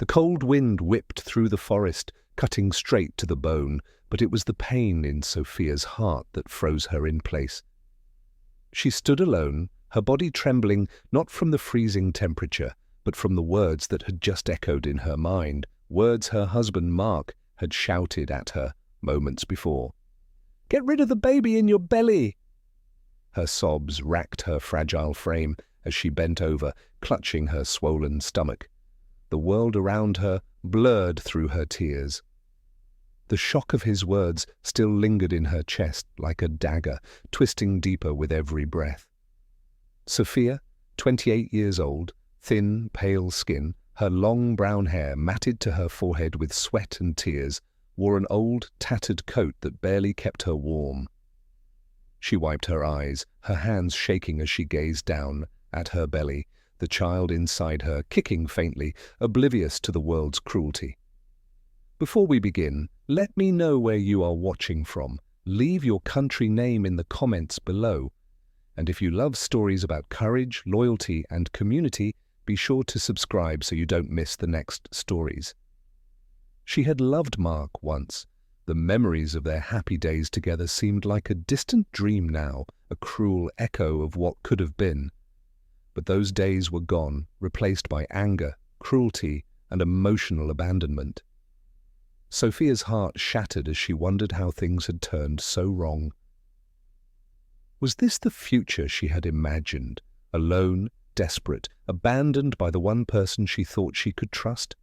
The cold wind whipped through the forest, cutting straight to the bone, but it was the pain in Sophia's heart that froze her in place. She stood alone, her body trembling not from the freezing temperature, but from the words that had just echoed in her mind, words her husband Mark had shouted at her moments before. "Get rid of the baby in your belly!" Her sobs racked her fragile frame as she bent over, clutching her swollen stomach. The world around her blurred through her tears. The shock of his words still lingered in her chest like a dagger, twisting deeper with every breath. Sophia, 28 years old, thin, pale skin, her long brown hair matted to her forehead with sweat and tears, wore an old, tattered coat that barely kept her warm. She wiped her eyes, her hands shaking as she gazed down at her belly, the child inside her kicking faintly, oblivious to the world's cruelty. Before we begin, let me know where you are watching from. Leave your country name in the comments below. And if you love stories about courage, loyalty, and community, be sure to subscribe so you don't miss the next stories. She had loved Mark once. The memories of their happy days together seemed like a distant dream now, a cruel echo of what could have been. But those days were gone, replaced by anger, cruelty, and emotional abandonment. Sophia's heart shattered as she wondered how things had turned so wrong. Was this the future she had imagined? Alone, desperate, abandoned by the one person she thought she could trust?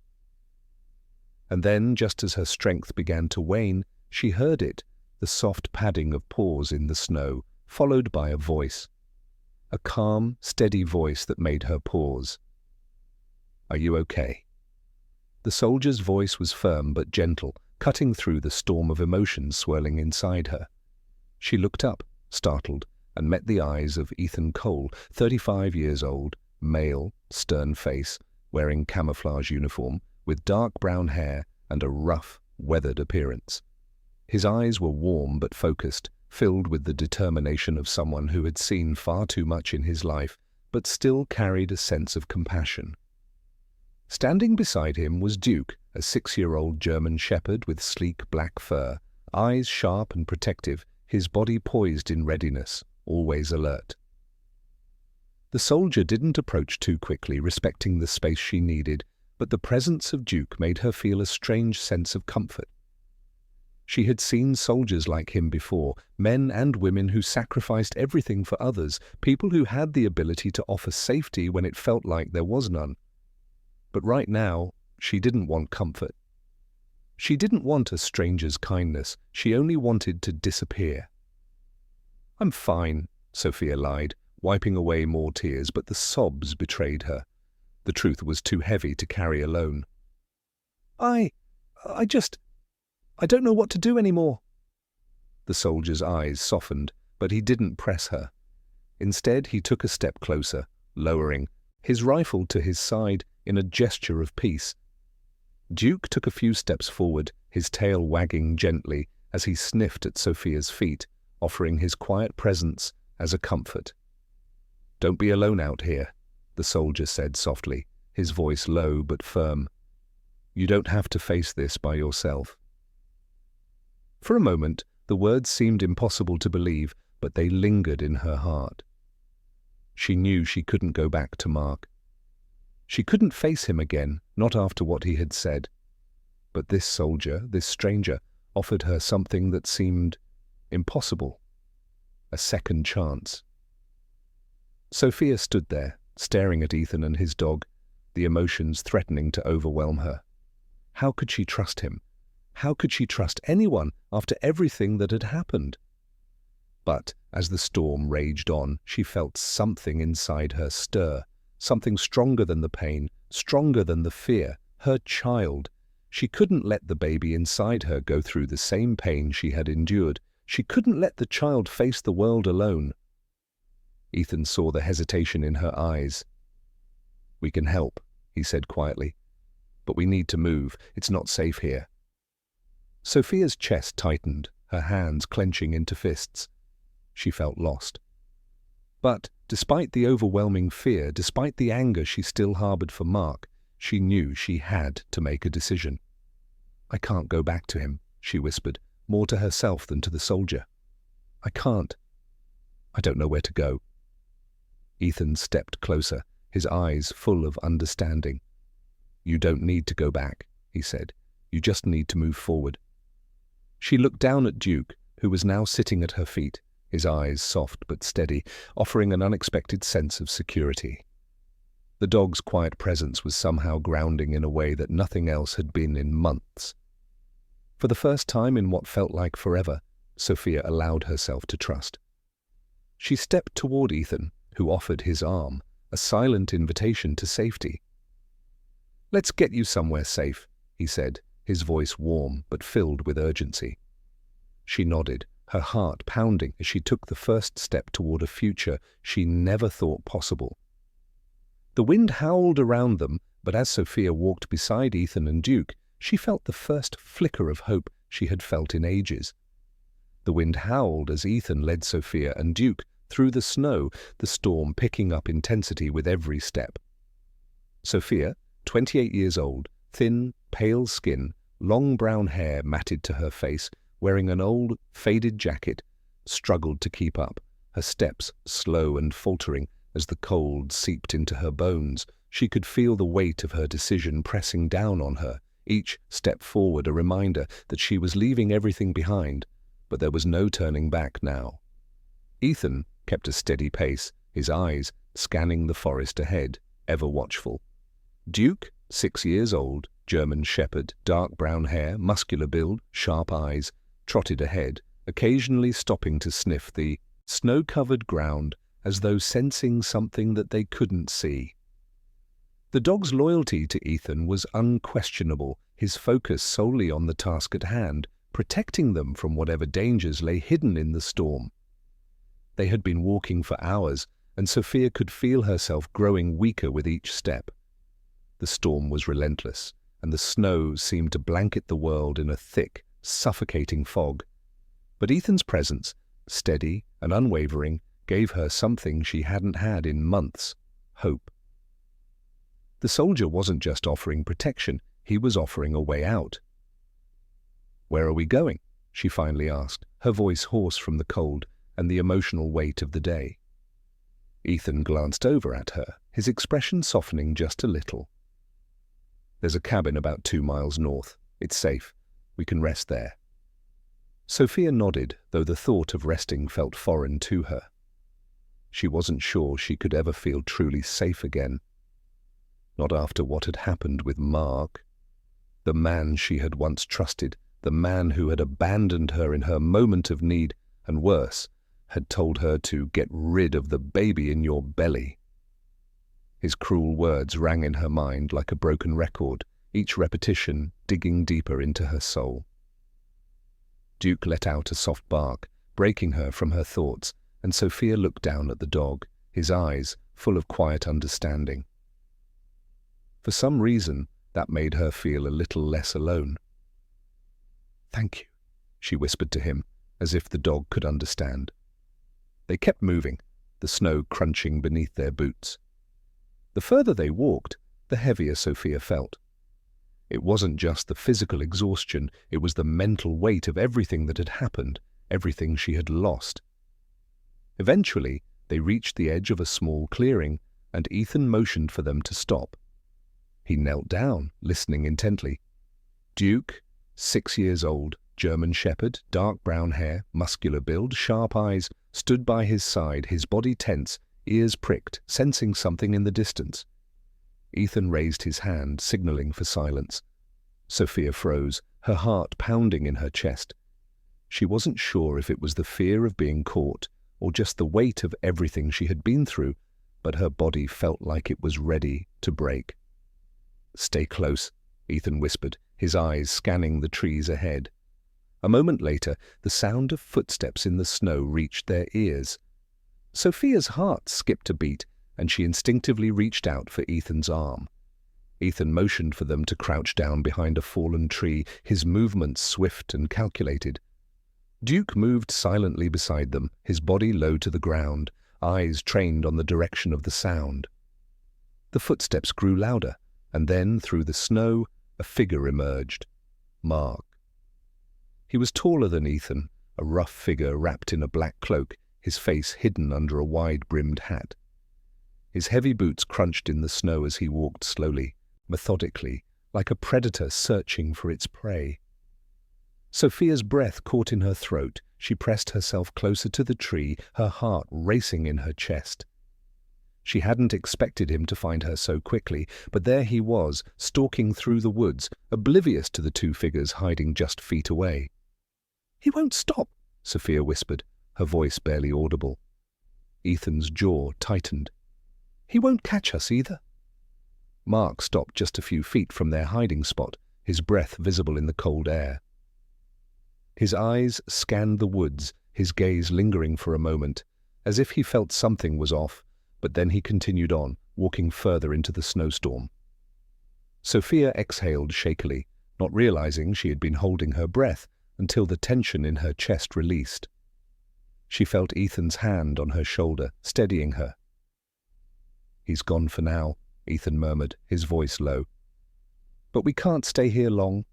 And then, just as her strength began to wane, she heard it, the soft padding of paws in the snow, followed by a voice. A calm, steady voice that made her pause. "Are you okay?" The soldier's voice was firm but gentle, cutting through the storm of emotions swirling inside her. She looked up, startled, and met the eyes of Ethan Cole, 35 years old, male, stern face, wearing camouflage uniform, with dark brown hair and a rough, weathered appearance. His eyes were warm but focused, filled with the determination of someone who had seen far too much in his life, but still carried a sense of compassion. Standing beside him was Duke, a 6-year-old German shepherd with sleek black fur, eyes sharp and protective, his body poised in readiness, always alert. The soldier didn't approach too quickly, respecting the space she needed, but the presence of Duke made her feel a strange sense of comfort. She had seen soldiers like him before, men and women who sacrificed everything for others, people who had the ability to offer safety when it felt like there was none. But right now, she didn't want comfort. She didn't want a stranger's kindness, she only wanted to disappear. "I'm fine," Sophia lied, wiping away more tears, but the sobs betrayed her. The truth was too heavy to carry alone. I don't know what to do anymore." The soldier's eyes softened, but he didn't press her. Instead, he took a step closer, lowering, his rifle to his side in a gesture of peace. Duke took a few steps forward, his tail wagging gently as he sniffed at Sophia's feet, offering his quiet presence as a comfort. "Don't be alone out here," the soldier said softly, his voice low but firm. "You don't have to face this by yourself." For a moment, the words seemed impossible to believe, but they lingered in her heart. She knew she couldn't go back to Mark. She couldn't face him again, not after what he had said. But this soldier, this stranger, offered her something that seemed impossible. A second chance. Sophia stood there, staring at Ethan and his dog, the emotions threatening to overwhelm her. How could she trust him? How could she trust anyone after everything that had happened? But as the storm raged on, she felt something inside her stir, something stronger than the pain, stronger than the fear, her child. She couldn't let the baby inside her go through the same pain she had endured. She couldn't let the child face the world alone. Ethan saw the hesitation in her eyes. "We can help," he said quietly. "But we need to move. It's not safe here." Sophia's chest tightened, her hands clenching into fists. She felt lost. But despite the overwhelming fear, despite the anger she still harbored for Mark, She knew she had to make a decision. "I can't go back to him," she whispered, more to herself than to the soldier. "I can't. I don't know where to go." Ethan stepped closer, his eyes full of understanding. "You don't need to go back," he said. "You just need to move forward." She looked down at Duke, who was now sitting at her feet, his eyes soft but steady, offering an unexpected sense of security. The dog's quiet presence was somehow grounding in a way that nothing else had been in months. For the first time in what felt like forever, Sophia allowed herself to trust. She stepped toward Ethan, who offered his arm, a silent invitation to safety. "Let's get you somewhere safe," he said, his voice warm but filled with urgency. She nodded, her heart pounding as she took the first step toward a future she never thought possible. The wind howled around them, but as Sophia walked beside Ethan and Duke, she felt the first flicker of hope she had felt in ages. The wind howled as Ethan led Sophia and Duke through the snow, the storm picking up intensity with every step. Sophia, 28 years old, thin, pale skin, long brown hair matted to her face, wearing an old, faded jacket, struggled to keep up, her steps slow and faltering as the cold seeped into her bones. She could feel the weight of her decision pressing down on her, each step forward a reminder that she was leaving everything behind, but there was no turning back now. Ethan kept a steady pace, his eyes scanning the forest ahead, ever watchful. Duke, 6 years old, German shepherd, dark brown hair, muscular build, sharp eyes, trotted ahead, occasionally stopping to sniff the snow-covered ground as though sensing something that they couldn't see. The dog's loyalty to Ethan was unquestionable, his focus solely on the task at hand, protecting them from whatever dangers lay hidden in the storm. They had been walking for hours, and Sophia could feel herself growing weaker with each step. The storm was relentless, and the snow seemed to blanket the world in a thick, suffocating fog. But Ethan's presence, steady and unwavering, gave her something she hadn't had in months: hope. The soldier wasn't just offering protection, he was offering a way out. "Where are we going?" she finally asked, her voice hoarse from the cold and the emotional weight of the day. Ethan glanced over at her, his expression softening just a little. "There's a cabin about 2 miles north. It's safe. We can rest there." Sophia nodded, though the thought of resting felt foreign to her. She wasn't sure she could ever feel truly safe again. Not after what had happened with Mark. The man she had once trusted, the man who had abandoned her in her moment of need, and worse, had told her to get rid of the baby in your belly. His cruel words rang in her mind like a broken record, each repetition digging deeper into her soul. Duke let out a soft bark, breaking her from her thoughts, and Sophia looked down at the dog, his eyes full of quiet understanding. For some reason, that made her feel a little less alone. "Thank you," she whispered to him, as if the dog could understand. They kept moving, the snow crunching beneath their boots. The further they walked, the heavier Sophia felt. It wasn't just the physical exhaustion, it was the mental weight of everything that had happened, everything she had lost. Eventually, they reached the edge of a small clearing, and Ethan motioned for them to stop. He knelt down, listening intently. Duke, 6 years old, German shepherd, dark brown hair, muscular build, sharp eyes, stood by his side, his body tense, ears pricked, sensing something in the distance. Ethan raised his hand, signaling for silence. Sophia froze, her heart pounding in her chest. She wasn't sure if it was the fear of being caught or just the weight of everything she had been through, but her body felt like it was ready to break. "Stay close," Ethan whispered, his eyes scanning the trees ahead. A moment later, the sound of footsteps in the snow reached their ears. Sophia's heart skipped a beat, and she instinctively reached out for Ethan's arm. Ethan motioned for them to crouch down behind a fallen tree, his movements swift and calculated. Duke moved silently beside them, his body low to the ground, eyes trained on the direction of the sound. The footsteps grew louder, and then, through the snow, a figure emerged. Mark. He was taller than Ethan, a rough figure wrapped in a black cloak, his face hidden under a wide-brimmed hat. His heavy boots crunched in the snow as he walked slowly, methodically, like a predator searching for its prey. Sophia's breath caught in her throat. She pressed herself closer to the tree, her heart racing in her chest. She hadn't expected him to find her so quickly, but there he was, stalking through the woods, oblivious to the two figures hiding just feet away. "He won't stop," Sophia whispered, her voice barely audible. Ethan's jaw tightened. "He won't catch us either." Mark stopped just a few feet from their hiding spot, his breath visible in the cold air. His eyes scanned the woods, his gaze lingering for a moment, as if he felt something was off, but then he continued on, walking further into the snowstorm. Sophia exhaled shakily, not realizing she had been holding her breath until the tension in her chest released. She felt Ethan's hand on her shoulder, steadying her. "He's gone for now," Ethan murmured, his voice low. "But we can't stay here long."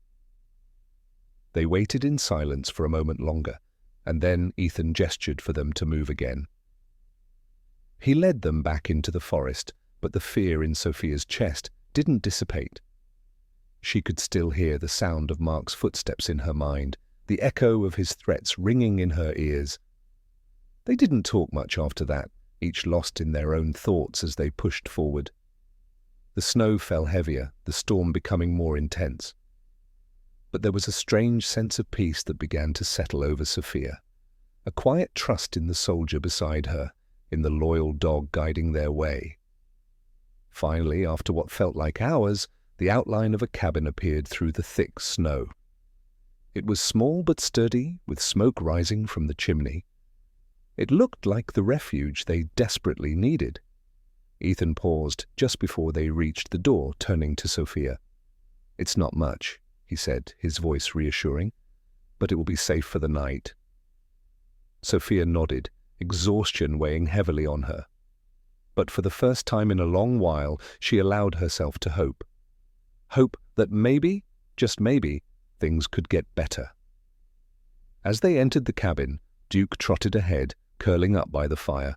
They waited in silence for a moment longer, and then Ethan gestured for them to move again. He led them back into the forest, but the fear in Sophia's chest didn't dissipate. She could still hear the sound of Mark's footsteps in her mind, the echo of his threats ringing in her ears. They didn't talk much after that, each lost in their own thoughts as they pushed forward. The snow fell heavier, the storm becoming more intense. But there was a strange sense of peace that began to settle over Sophia, a quiet trust in the soldier beside her, in the loyal dog guiding their way. Finally, after what felt like hours, the outline of a cabin appeared through the thick snow. It was small but sturdy, with smoke rising from the chimney. It looked like the refuge they desperately needed. Ethan paused just before they reached the door, turning to Sophia. "It's not much," he said, his voice reassuring, "but it will be safe for the night." Sophia nodded, exhaustion weighing heavily on her. But for the first time in a long while, she allowed herself to hope. Hope that maybe, just maybe, things could get better. As they entered the cabin, Duke trotted ahead, curling up by the fire.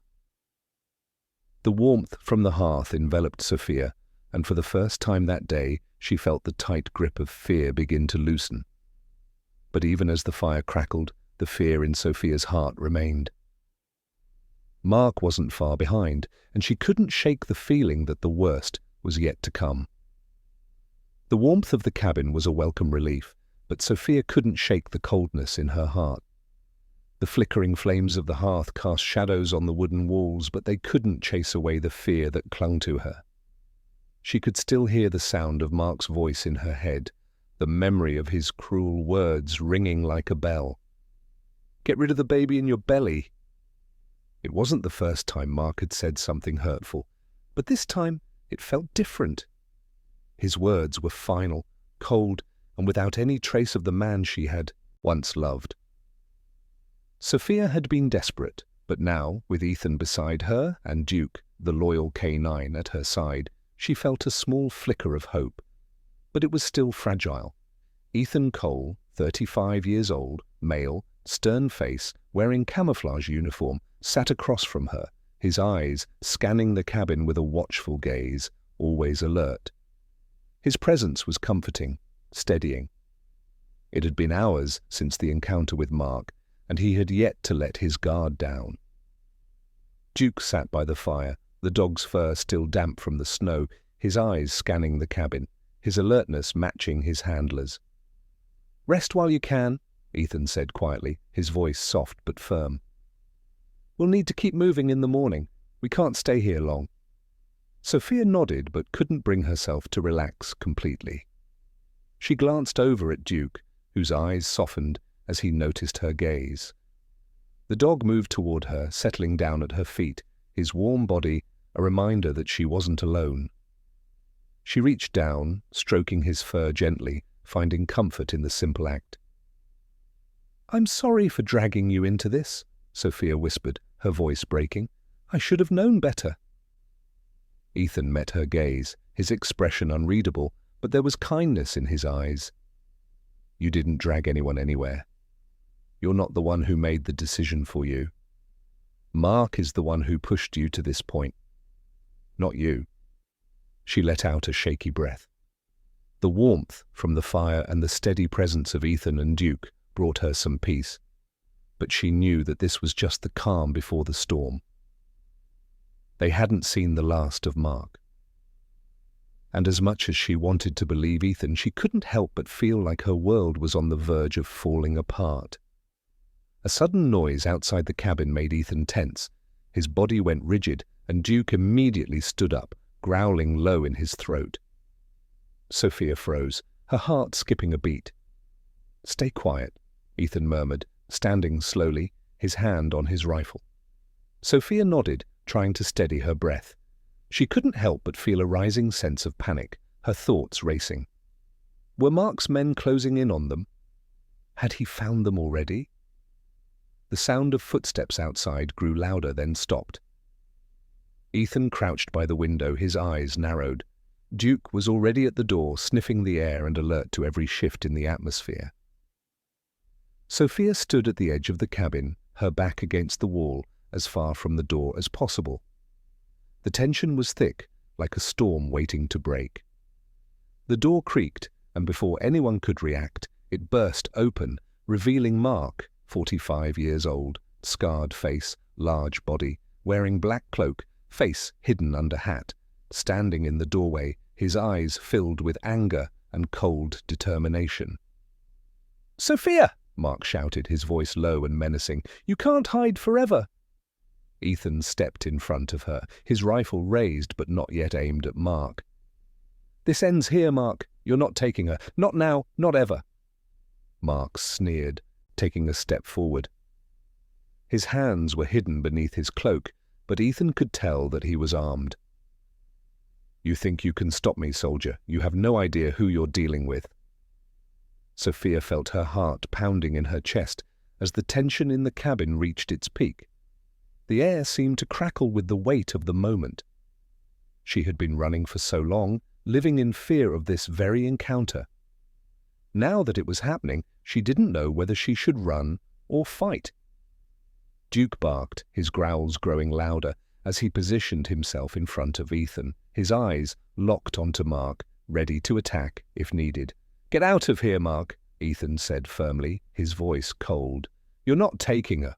The warmth from the hearth enveloped Sophia, and for the first time that day, she felt the tight grip of fear begin to loosen. But even as the fire crackled, the fear in Sophia's heart remained. Mark wasn't far behind, and she couldn't shake the feeling that the worst was yet to come. The warmth of the cabin was a welcome relief, but Sophia couldn't shake the coldness in her heart. The flickering flames of the hearth cast shadows on the wooden walls, but they couldn't chase away the fear that clung to her. She could still hear the sound of Mark's voice in her head, the memory of his cruel words ringing like a bell. "Get rid of the baby in your belly." It wasn't the first time Mark had said something hurtful, but this time it felt different. His words were final, cold, and without any trace of the man she had once loved. Sophia had been desperate, but now, with Ethan beside her and Duke, the loyal K9, at her side, she felt a small flicker of hope. But it was still fragile. Ethan Cole, 35 years old, male, stern face, wearing camouflage uniform, sat across from her, his eyes scanning the cabin with a watchful gaze, always alert. His presence was comforting, steadying. It had been hours since the encounter with Mark, and he had yet to let his guard down. Duke sat by the fire, the dog's fur still damp from the snow, his eyes scanning the cabin, his alertness matching his handler's. "Rest while you can," Ethan said quietly, his voice soft but firm. "We'll need to keep moving in the morning. We can't stay here long." Sophia nodded but couldn't bring herself to relax completely. She glanced over at Duke, whose eyes softened as he noticed her gaze. The dog moved toward her, settling down at her feet, his warm body a reminder that she wasn't alone. She reached down, stroking his fur gently, finding comfort in the simple act. "I'm sorry for dragging you into this," Sophia whispered, her voice breaking. "I should have known better." Ethan met her gaze, his expression unreadable, but there was kindness in his eyes. "You didn't drag anyone anywhere. You're not the one who made the decision for you. Mark is the one who pushed you to this point, not you." She let out a shaky breath. The warmth from the fire and the steady presence of Ethan and Duke brought her some peace, but she knew that this was just the calm before the storm. They hadn't seen the last of Mark. And as much as she wanted to believe Ethan, she couldn't help but feel like her world was on the verge of falling apart. A sudden noise outside the cabin made Ethan tense. His body went rigid, and Duke immediately stood up, growling low in his throat. Sophia froze, her heart skipping a beat. "Stay quiet," Ethan murmured, standing slowly, his hand on his rifle. Sophia nodded, trying to steady her breath. She couldn't help but feel a rising sense of panic, her thoughts racing. Were Mark's men closing in on them? Had he found them already? The sound of footsteps outside grew louder, then stopped. Ethan crouched by the window, his eyes narrowed. Duke was already at the door, sniffing the air and alert to every shift in the atmosphere. Sophia stood at the edge of the cabin, her back against the wall, as far from the door as possible. The tension was thick, like a storm waiting to break. The door creaked, and before anyone could react, it burst open, revealing Mark, 45 years old, scarred face, large body, wearing black cloak, face hidden under hat, standing in the doorway, his eyes filled with anger and cold determination. "Sophia!" Mark shouted, his voice low and menacing. "You can't hide forever!" Ethan stepped in front of her, his rifle raised but not yet aimed at Mark. "This ends here, Mark. You're not taking her. Not now, not ever." Mark sneered, taking a step forward. His hands were hidden beneath his cloak, but Ethan could tell that he was armed. "You think you can stop me, soldier? You have no idea who you're dealing with." Sophia felt her heart pounding in her chest as the tension in the cabin reached its peak. The air seemed to crackle with the weight of the moment. She had been running for so long, living in fear of this very encounter. Now that it was happening, she didn't know whether she should run or fight. Duke barked, his growls growing louder as he positioned himself in front of Ethan, his eyes locked onto Mark, ready to attack if needed. "Get out of here, Mark," Ethan said firmly, his voice cold. "You're not taking her."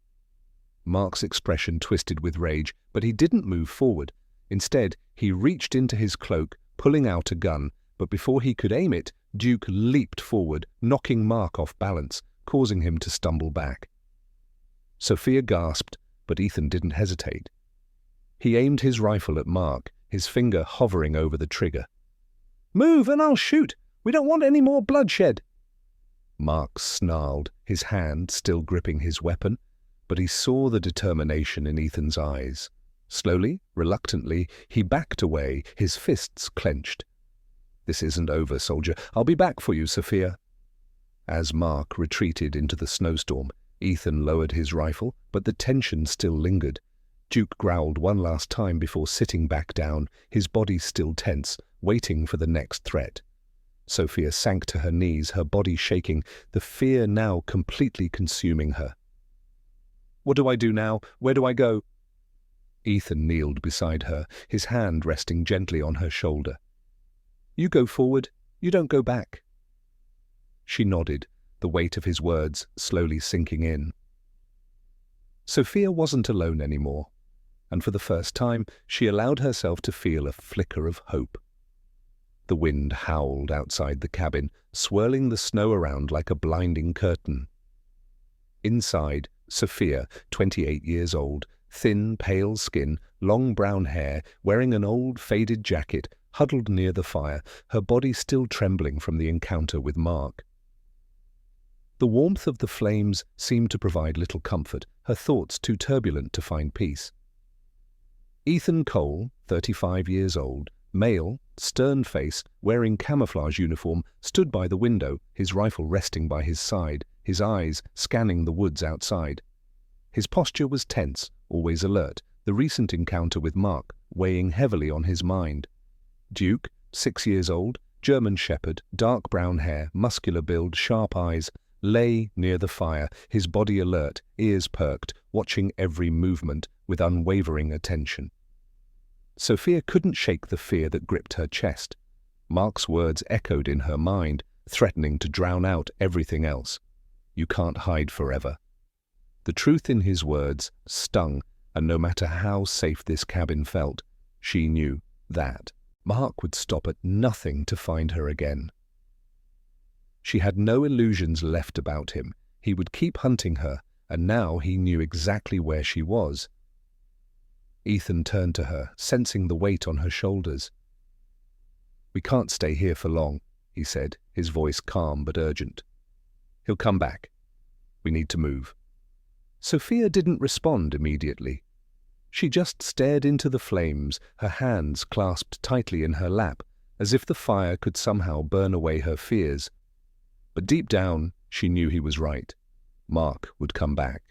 Mark's expression twisted with rage, but he didn't move forward. Instead, he reached into his cloak, pulling out a gun, but before he could aim it, Duke leaped forward, knocking Mark off balance, causing him to stumble back. Sophia gasped, but Ethan didn't hesitate. He aimed his rifle at Mark, his finger hovering over the trigger. "Move and I'll shoot! We don't want any more bloodshed!" Mark snarled, his hand still gripping his weapon, but he saw the determination in Ethan's eyes. Slowly, reluctantly, he backed away, his fists clenched. "This isn't over, soldier. I'll be back for you, Sophia." As Mark retreated into the snowstorm, Ethan lowered his rifle, but the tension still lingered. Duke growled one last time before sitting back down, his body still tense, waiting for the next threat. Sophia sank to her knees, her body shaking, the fear now completely consuming her. "What do I do now? Where do I go?" Ethan kneeled beside her, his hand resting gently on her shoulder. "You go forward, you don't go back." She nodded, the weight of his words slowly sinking in. Sophia wasn't alone anymore, and for the first time she allowed herself to feel a flicker of hope. The wind howled outside the cabin, swirling the snow around like a blinding curtain. Inside, Sophia, 28 years old, thin, pale skin, long brown hair, wearing an old, faded jacket, huddled near the fire, her body still trembling from the encounter with Mark. The warmth of the flames seemed to provide little comfort, her thoughts too turbulent to find peace. Ethan Cole, 35 years old, male, stern-faced, wearing camouflage uniform, stood by the window, his rifle resting by his side, his eyes scanning the woods outside. His posture was tense, always alert, the recent encounter with Mark weighing heavily on his mind. Duke, 6 years old, German shepherd, dark brown hair, muscular build, sharp eyes, lay near the fire, his body alert, ears perked, watching every movement with unwavering attention. Sophia couldn't shake the fear that gripped her chest. Mark's words echoed in her mind, threatening to drown out everything else. You can't hide forever. The truth in his words stung, and no matter how safe this cabin felt, she knew that Mark would stop at nothing to find her again. She had no illusions left about him. He would keep hunting her, and now he knew exactly where she was. Ethan turned to her, sensing the weight on her shoulders. "We can't stay here for long," he said, his voice calm but urgent. "He'll come back. We need to move." Sophia didn't respond immediately. She just stared into the flames, her hands clasped tightly in her lap, as if the fire could somehow burn away her fears. But deep down, she knew he was right. Mark would come back,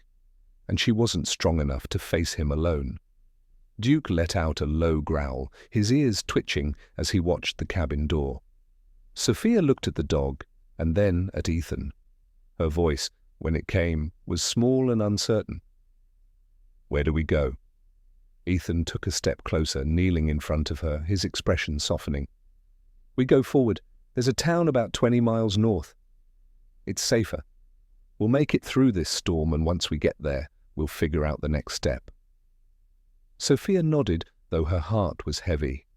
and she wasn't strong enough to face him alone. Duke let out a low growl, his ears twitching as he watched the cabin door. Sophia looked at the dog, and then at Ethan. Her voice, when it came, was small and uncertain. "Where do we go?" Ethan took a step closer, kneeling in front of her, his expression softening. "We go forward. There's a town about 20 miles north. It's safer. We'll make it through this storm, and once we get there, we'll figure out the next step." Sophia nodded, though her heart was heavy.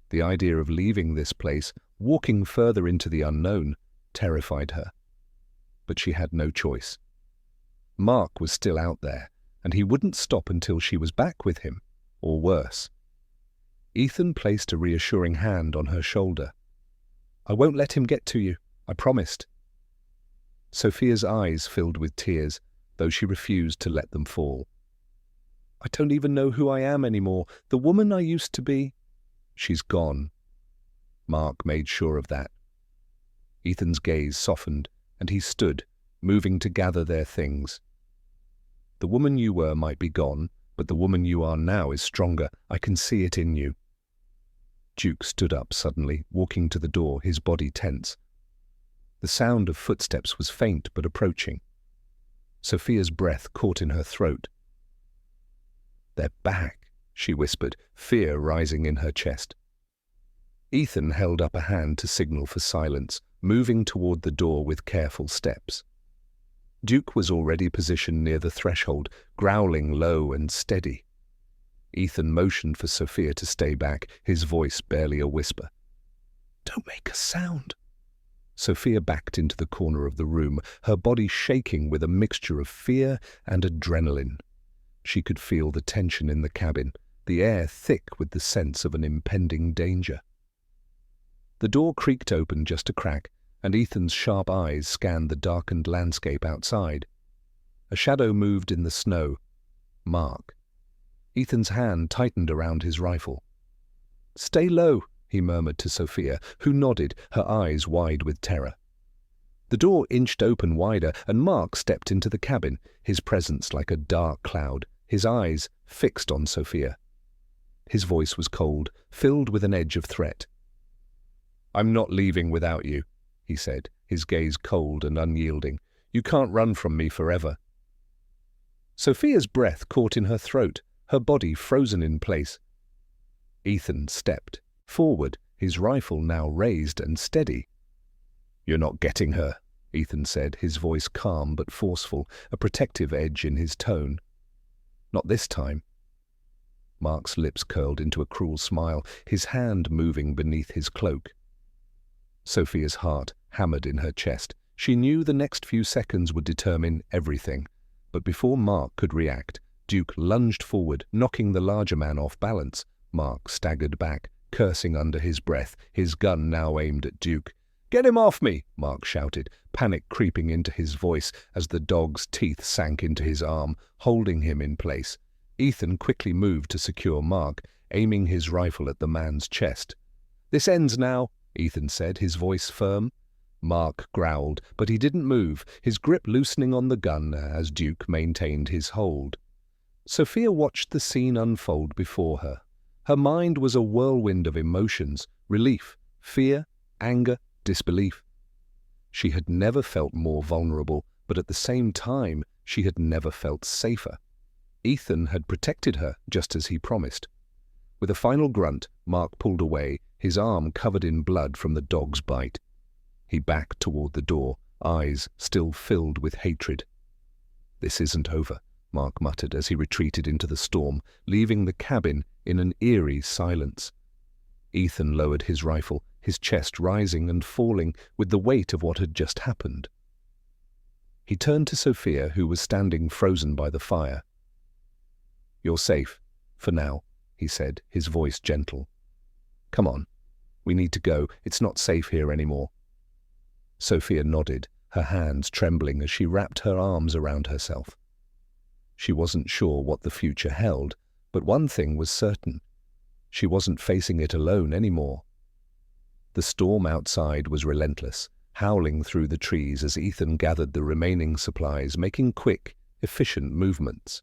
The idea of leaving this place, walking further into the unknown, terrified her. But she had no choice. Mark was still out there, and he wouldn't stop until she was back with him, or worse. Ethan placed a reassuring hand on her shoulder. "I won't let him get to you, I promised." Sophia's eyes filled with tears, though she refused to let them fall. "I don't even know who I am anymore. The woman I used to be, she's gone." Mark made sure of that. Ethan's gaze softened, and he stood, moving to gather their things. "The woman you were might be gone, but the woman you are now is stronger. I can see it in you." Duke stood up suddenly, walking to the door, his body tense. The sound of footsteps was faint but approaching. Sophia's breath caught in her throat. "They're back," she whispered, fear rising in her chest. Ethan held up a hand to signal for silence, moving toward the door with careful steps. Duke was already positioned near the threshold, growling low and steady. Ethan motioned for Sophia to stay back, his voice barely a whisper. "Don't make a sound." Sophia backed into the corner of the room, her body shaking with a mixture of fear and adrenaline. She could feel the tension in the cabin, the air thick with the sense of an impending danger. The door creaked open just a crack, and Ethan's sharp eyes scanned the darkened landscape outside. A shadow moved in the snow. Mark. Ethan's hand tightened around his rifle. "Stay low," he murmured to Sophia, who nodded, her eyes wide with terror. The door inched open wider, and Mark stepped into the cabin, his presence like a dark cloud, his eyes fixed on Sophia. His voice was cold, filled with an edge of threat. "I'm not leaving without you," he said, his gaze cold and unyielding. "You can't run from me forever." Sophia's breath caught in her throat, her body frozen in place. Ethan stepped forward, his rifle now raised and steady. "You're not getting her," Ethan said, his voice calm but forceful, a protective edge in his tone. "Not this time." Mark's lips curled into a cruel smile, his hand moving beneath his cloak. Sophia's heart hammered in her chest. She knew the next few seconds would determine everything. But before Mark could react, Duke lunged forward, knocking the larger man off balance. Mark staggered back, cursing under his breath, his gun now aimed at Duke. "Get him off me!" Mark shouted, panic creeping into his voice as the dog's teeth sank into his arm, holding him in place. Ethan quickly moved to secure Mark, aiming his rifle at the man's chest. "This ends now," Ethan said, his voice firm. Mark growled, but he didn't move, his grip loosening on the gun as Duke maintained his hold. Sophia watched the scene unfold before her. Her mind was a whirlwind of emotions, relief, fear, anger, disbelief. She had never felt more vulnerable, but at the same time, she had never felt safer. Ethan had protected her, just as he promised. With a final grunt, Mark pulled away, his arm covered in blood from the dog's bite. He backed toward the door, eyes still filled with hatred. "This isn't over," Mark muttered as he retreated into the storm, leaving the cabin in an eerie silence. Ethan lowered his rifle, his chest rising and falling with the weight of what had just happened. He turned to Sophia, who was standing frozen by the fire. "You're safe, for now," he said, his voice gentle. "Come on. We need to go. It's not safe here anymore." Sophia nodded, her hands trembling as she wrapped her arms around herself. She wasn't sure what the future held, but one thing was certain. She wasn't facing it alone anymore. The storm outside was relentless, howling through the trees as Ethan gathered the remaining supplies, making quick, efficient movements.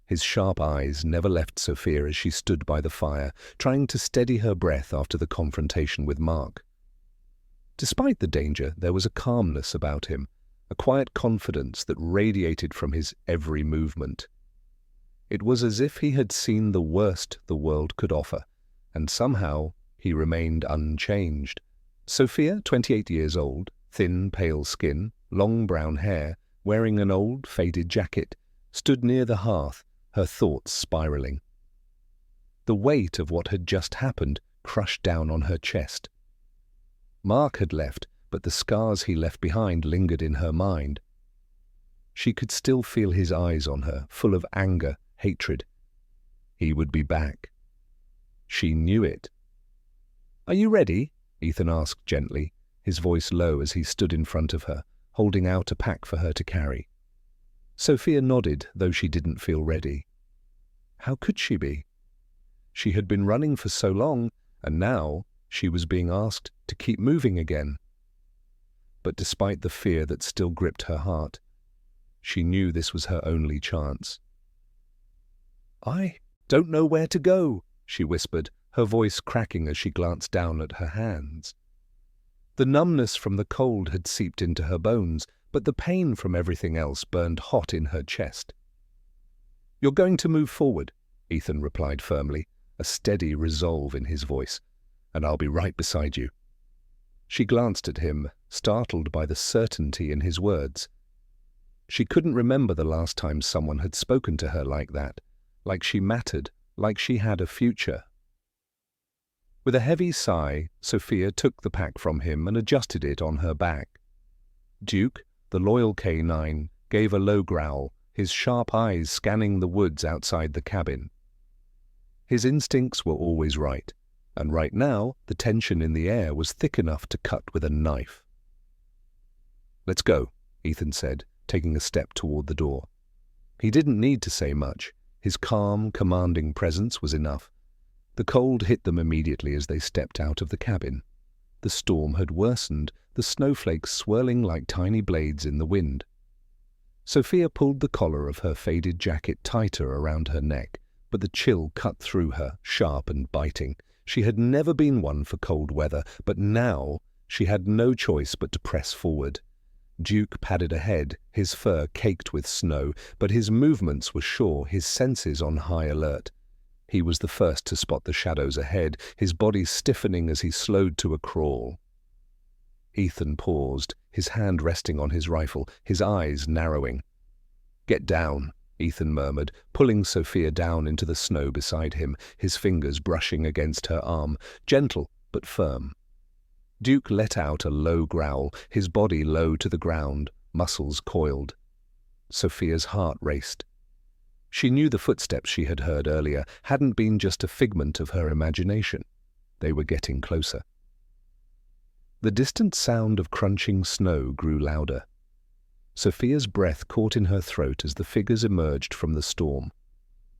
His sharp eyes never left Sophia as she stood by the fire, trying to steady her breath after the confrontation with Mark. Despite the danger, there was a calmness about him, a quiet confidence that radiated from his every movement. It was as if he had seen the worst the world could offer, and somehow he remained unchanged. Sophia, 28 years old, thin, pale skin, long brown hair, wearing an old, faded jacket, stood near the hearth, her thoughts spiraling. The weight of what had just happened crushed down on her chest. Mark had left, but the scars he left behind lingered in her mind. She could still feel his eyes on her, full of anger, hatred. He would be back. She knew it. "Are you ready?" Ethan asked gently, his voice low as he stood in front of her, holding out a pack for her to carry. Sophia nodded, though she didn't feel ready. How could she be? She had been running for so long, and now she was being asked to keep moving again. But despite the fear that still gripped her heart, she knew this was her only chance. "I don't know where to go," she whispered, her voice cracking as she glanced down at her hands. The numbness from the cold had seeped into her bones, but the pain from everything else burned hot in her chest. "You're going to move forward," Ethan replied firmly, a steady resolve in his voice, "and I'll be right beside you." She glanced at him, startled by the certainty in his words. She couldn't remember the last time someone had spoken to her like that, like she mattered, like she had a future. With a heavy sigh, Sophia took the pack from him and adjusted it on her back. Duke, the loyal K9, gave a low growl, his sharp eyes scanning the woods outside the cabin. His instincts were always right, and right now the tension in the air was thick enough to cut with a knife. "Let's go," Ethan said, taking a step toward the door. He didn't need to say much. His calm, commanding presence was enough. The cold hit them immediately as they stepped out of the cabin. The storm had worsened, the snowflakes swirling like tiny blades in the wind. Sophia pulled the collar of her faded jacket tighter around her neck, but the chill cut through her, sharp and biting. She had never been one for cold weather, but now she had no choice but to press forward. Duke padded ahead, his fur caked with snow, but his movements were sure, his senses on high alert. He was the first to spot the shadows ahead, his body stiffening as he slowed to a crawl. Ethan paused, his hand resting on his rifle, his eyes narrowing. "Get down," Ethan murmured, pulling Sophia down into the snow beside him, his fingers brushing against her arm, gentle but firm. Duke let out a low growl, his body low to the ground, muscles coiled. Sophia's heart raced. She knew the footsteps she had heard earlier hadn't been just a figment of her imagination. They were getting closer. The distant sound of crunching snow grew louder. Sophia's breath caught in her throat as the figures emerged from the storm.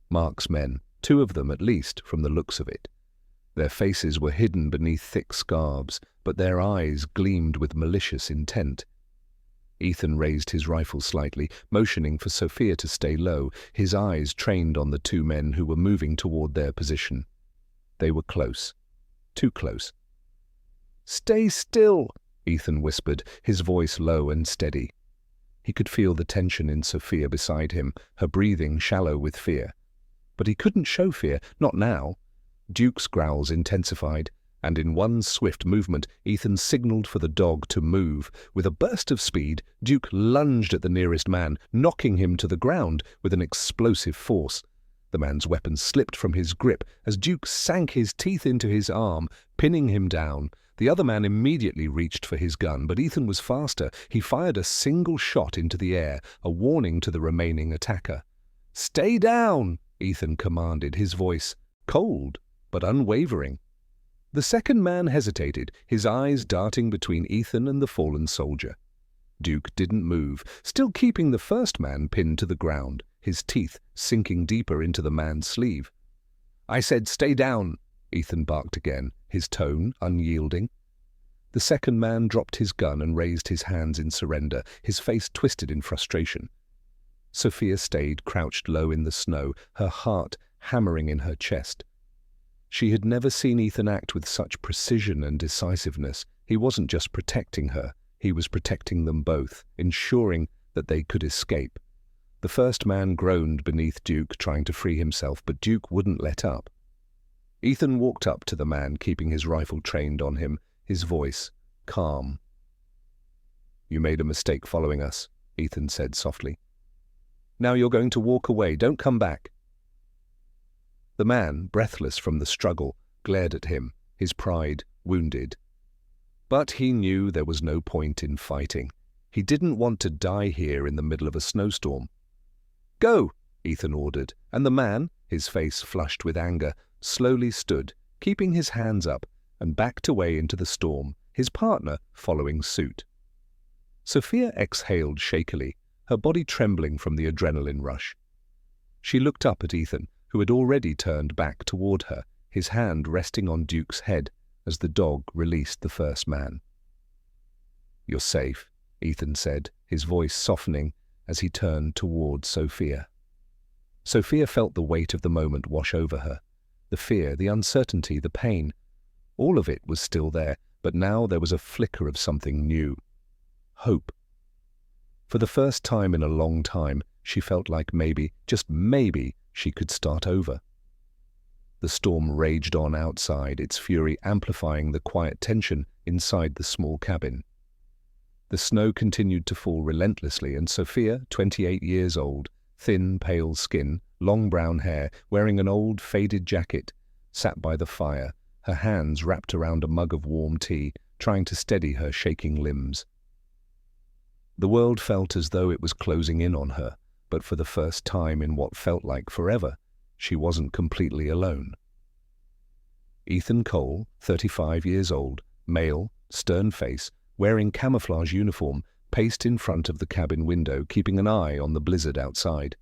Mark's men, 2 of them at least, from the looks of it. Their faces were hidden beneath thick scarves, but their eyes gleamed with malicious intent. Ethan raised his rifle slightly, motioning for Sophia to stay low, his eyes trained on the 2 men who were moving toward their position. They were close. too close. "Stay still," Ethan whispered, his voice low and steady. He could feel the tension in Sophia beside him, her breathing shallow with fear. But he couldn't show fear, not now. Duke's growls intensified, and in one swift movement, Ethan signaled for the dog to move. With a burst of speed, Duke lunged at the nearest man, knocking him to the ground with an explosive force. The man's weapon slipped from his grip as Duke sank his teeth into his arm, pinning him down. The other man immediately reached for his gun, but Ethan was faster. He fired a single shot into the air, a warning to the remaining attacker. "Stay down," Ethan commanded, his voice cold but unwavering. The second man hesitated, his eyes darting between Ethan and the fallen soldier. Duke didn't move, still keeping the first man pinned to the ground, his teeth sinking deeper into the man's sleeve. "I said stay down," Ethan barked again, his tone unyielding. The second man dropped his gun and raised his hands in surrender, his face twisted in frustration. Sophia stayed crouched low in the snow, her heart hammering in her chest. She had never seen Ethan act with such precision and decisiveness. He wasn't just protecting her, he was protecting them both, ensuring that they could escape. The first man groaned beneath Duke, trying to free himself, but Duke wouldn't let up. Ethan walked up to the man, keeping his rifle trained on him, his voice calm. "You made a mistake following us," Ethan said softly. "Now you're going to walk away. Don't come back." The man, breathless from the struggle, glared at him, his pride wounded. But he knew there was no point in fighting. He didn't want to die here in the middle of a snowstorm. "Go," Ethan ordered, and the man, his face flushed with anger, slowly stood, keeping his hands up, and backed away into the storm, his partner following suit. Sophia exhaled shakily, her body trembling from the adrenaline rush. She looked up at Ethan, who had already turned back toward her, his hand resting on Duke's head as the dog released the first man. "You're safe," Ethan said, his voice softening as he turned toward Sophia. Sophia felt the weight of the moment wash over her. The fear, the uncertainty, the pain. All of it was still there, but now there was a flicker of something new. Hope. For the first time in a long time, she felt like maybe, just maybe, she could start over. The storm raged on outside, its fury amplifying the quiet tension inside the small cabin. The snow continued to fall relentlessly, and Sophia, 28 years old, thin, pale skin, long brown hair, wearing an old, faded jacket, sat by the fire, her hands wrapped around a mug of warm tea, trying to steady her shaking limbs. The world felt as though it was closing in on her, but for the first time in what felt like forever, she wasn't completely alone. Ethan Cole, 35 years old, male, stern face, wearing camouflage uniform, paced in front of the cabin window, keeping an eye on the blizzard outside.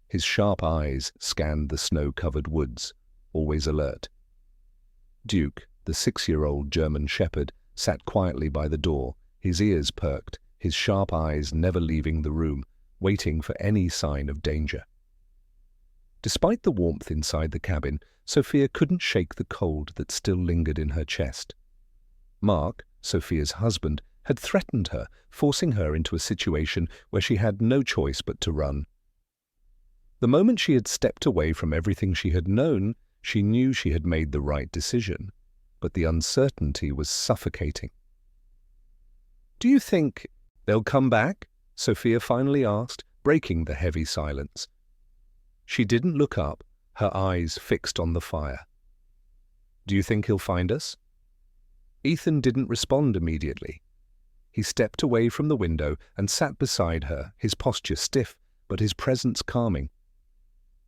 His sharp eyes scanned the snow-covered woods, always alert. Duke, the 6-year-old German shepherd, sat quietly by the door, his ears perked, his sharp eyes never leaving the room, waiting for any sign of danger. Despite the warmth inside the cabin, Sophia couldn't shake the cold that still lingered in her chest. Mark, Sophia's husband, had threatened her, forcing her into a situation where she had no choice but to run. The moment she had stepped away from everything she had known, she knew she had made the right decision, but the uncertainty was suffocating. "Do you think they'll come back?" Sophia finally asked, breaking the heavy silence. She didn't look up, her eyes fixed on the fire. "Do you think he'll find us?" Ethan didn't respond immediately. He stepped away from the window and sat beside her, his posture stiff, but his presence calming.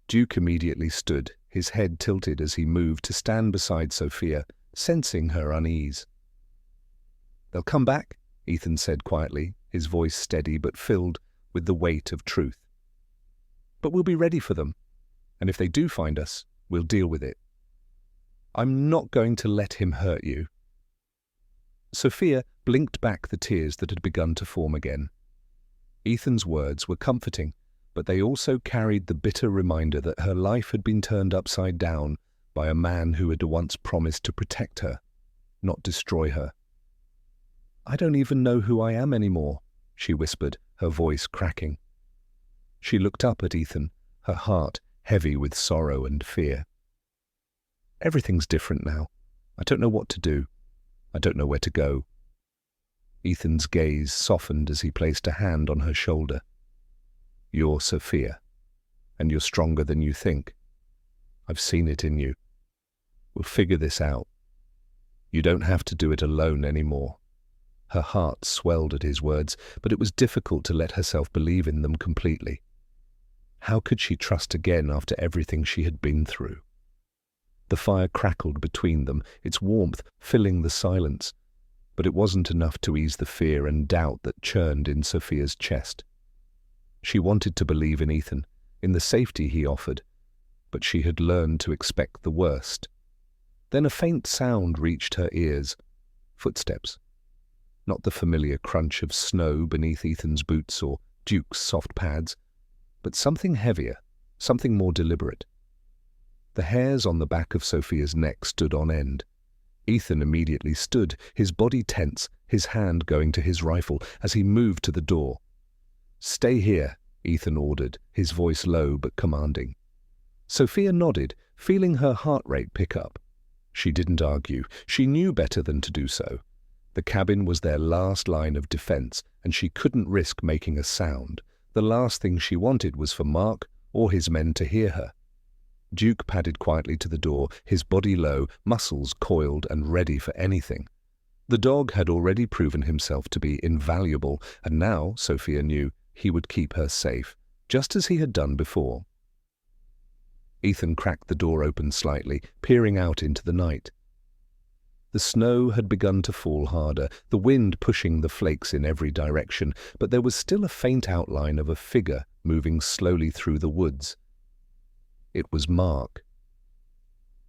Duke immediately stood, his head tilted as he moved to stand beside Sophia, sensing her unease. "They'll come back," Ethan said quietly, his voice steady but filled with the weight of truth. "But we'll be ready for them, and if they do find us, we'll deal with it. I'm not going to let him hurt you." Sophia blinked back the tears that had begun to form again. Ethan's words were comforting, but they also carried the bitter reminder that her life had been turned upside down by a man who had once promised to protect her, not destroy her. "I don't even know who I am anymore," she whispered, her voice cracking. She looked up at Ethan, her heart heavy with sorrow and fear. "Everything's different now. I don't know what to do. I don't know where to go." Ethan's gaze softened as he placed a hand on her shoulder. "You're Sophia, and you're stronger than you think. I've seen it in you. We'll figure this out. You don't have to do it alone anymore." Her heart swelled at his words, but it was difficult to let herself believe in them completely. How could she trust again after everything she had been through? The fire crackled between them, its warmth filling the silence, but it wasn't enough to ease the fear and doubt that churned in Sophia's chest. She wanted to believe in Ethan, in the safety he offered, but she had learned to expect the worst. Then a faint sound reached her ears. Footsteps. Not the familiar crunch of snow beneath Ethan's boots or Duke's soft pads, but something heavier, something more deliberate. The hairs on the back of Sophia's neck stood on end. Ethan immediately stood, his body tense, his hand going to his rifle as he moved to the door. "Stay here," Ethan ordered, his voice low but commanding. Sophia nodded, feeling her heart rate pick up. She didn't argue. She knew better than to do so. The cabin was their last line of defense, and she couldn't risk making a sound. The last thing she wanted was for Mark or his men to hear her. Duke padded quietly to the door, his body low, muscles coiled and ready for anything. The dog had already proven himself to be invaluable, and now, Sophia knew, he would keep her safe, just as he had done before. Ethan cracked the door open slightly, peering out into the night. The snow had begun to fall harder, the wind pushing the flakes in every direction, but there was still a faint outline of a figure moving slowly through the woods. It was Mark.